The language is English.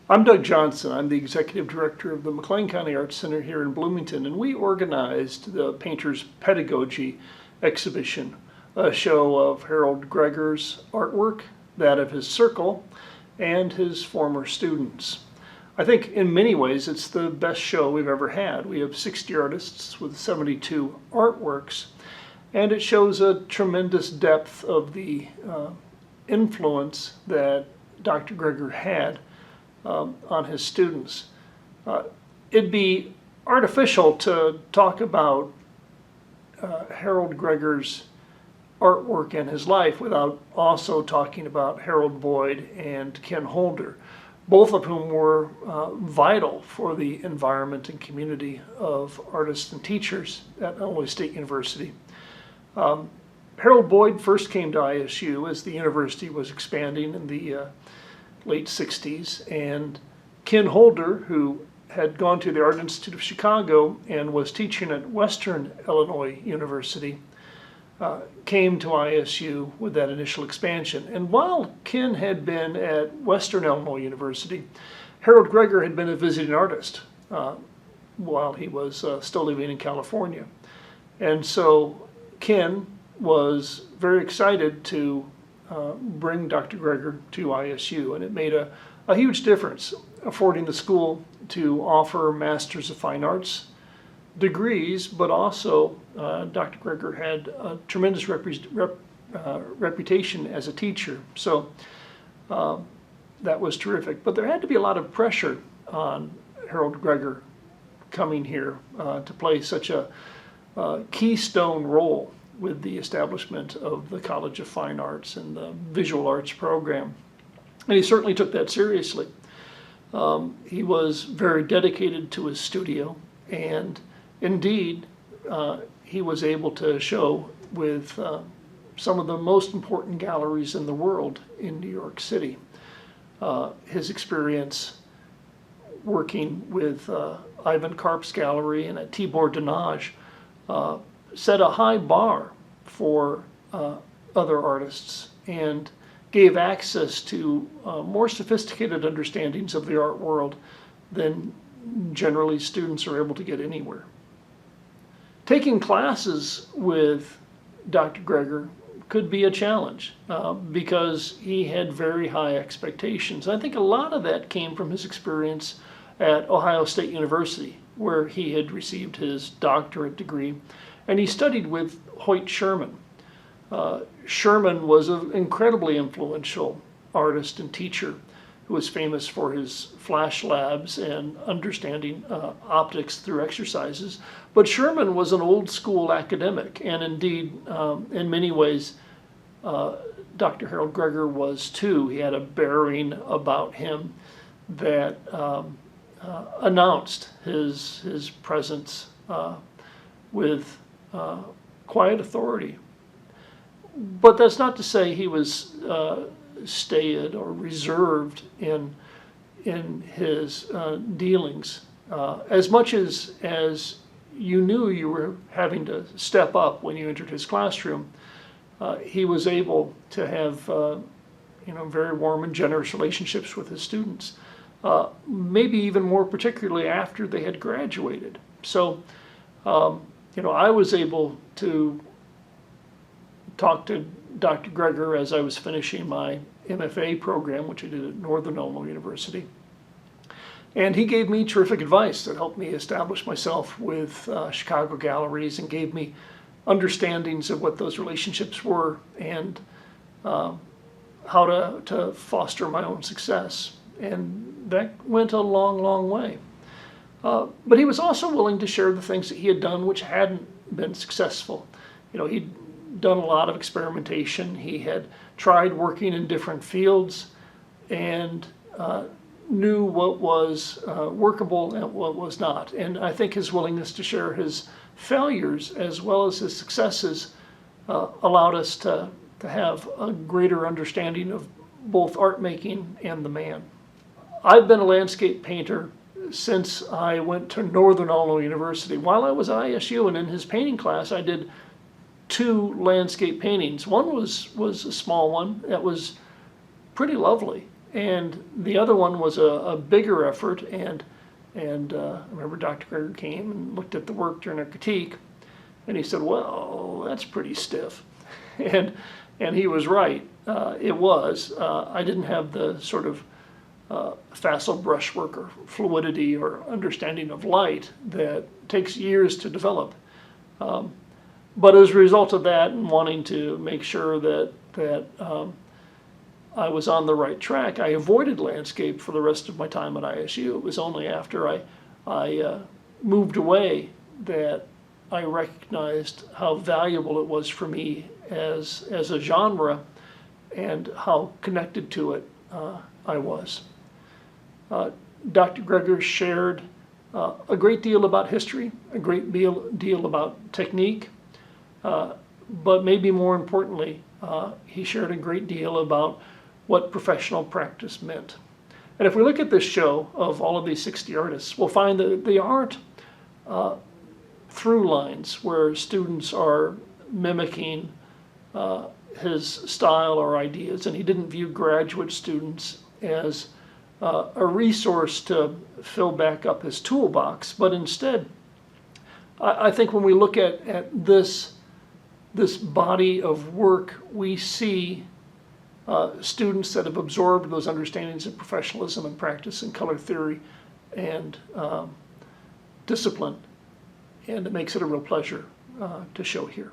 I'm Doug Johnson. I'm the Executive Director of the McLean County Arts Center here in Bloomington, and we organized the Painter's Pedagogy exhibition, a show of Harold Greger's artwork, that of his circle, and his former students. I think in many ways it's the best show we've ever had. We have 60 artists with 72 artworks, and it shows a tremendous depth of the influence that Dr. Greger had on his students. It'd be artificial to talk about Harold Greger's artwork and his life without also talking about Harold Boyd and Ken Holder, both of whom were vital for the environment and community of artists and teachers at Illinois State University. Harold Boyd first came to ISU as the university was expanding in the late 60s, and Ken Holder, who had gone to the Art Institute of Chicago and was teaching at Western Illinois University, came to ISU with that initial expansion. And while Ken had been at Western Illinois University, Harold Greger had been a visiting artist while he was still living in California. And so Ken was very excited to bring Dr. Greger to ISU, and it made a huge difference, affording the school to offer Masters of Fine Arts degrees, but also Dr. Greger had a tremendous reputation as a teacher, so that was terrific. But there had to be a lot of pressure on Harold Greger coming here to play such a keystone role with the establishment of the College of Fine Arts and the Visual Arts program. And he certainly took that seriously. He was very dedicated to his studio, and indeed he was able to show with some of the most important galleries in the world in New York City. His experience working with Ivan Karp's gallery and at Tibor Denage set a high bar for other artists and gave access to more sophisticated understandings of the art world than generally students are able to get anywhere. Taking classes with Dr. Greger could be a challenge because he had very high expectations. I think a lot of that came from his experience at Ohio State University, where he had received his doctorate degree, and he studied with Hoyt Sherman. Sherman was an incredibly influential artist and teacher who was famous for his flash labs and understanding optics through exercises. But Sherman was an old school academic, and indeed, in many ways, Dr. Harold Greger was too. He had a bearing about him that announced his presence with quiet authority. But that's not to say he was staid or reserved in his dealings. As much as you knew you were having to step up when you entered his classroom, he was able to have very warm and generous relationships with his students, maybe even more particularly after they had graduated. So I was able to talk to Dr. Greger as I was finishing my MFA program, which I did at Northern Illinois University. And he gave me terrific advice that helped me establish myself with Chicago galleries and gave me understandings of what those relationships were and how to foster my own success. And that went a long, long way. But he was also willing to share the things that he had done which hadn't been successful. He'd done a lot of experimentation. He had tried working in different fields and knew what was workable and what was not. And I think his willingness to share his failures as well as his successes allowed us to have a greater understanding of both art making and the man. I've been a landscape painter since I went to Northern Illinois University. While I was at ISU and in his painting class, I did 2 landscape paintings. One was a small one that was pretty lovely, And the other one was a bigger effort, and I remember Dr. Greger came and looked at the work during a critique, and he said, well, that's pretty stiff. And he was right. It was. I didn't have the sort of facile brushwork or fluidity or understanding of light that takes years to develop. But as a result of that, and wanting to make sure that I was on the right track, I avoided landscape for the rest of my time at ISU. It was only after I moved away that I recognized how valuable it was for me as a genre and how connected to it I was. Dr. Greger shared a great deal about history, a great deal about technique, but maybe more importantly, he shared a great deal about what professional practice meant. And if we look at this show of all of these 60 artists, we'll find that they aren't through lines where students are mimicking his style or ideas, and he didn't view graduate students as a resource to fill back up his toolbox, but instead, I think when we look at this body of work, we see students that have absorbed those understandings of professionalism and practice and color theory and discipline, and it makes it a real pleasure to show here.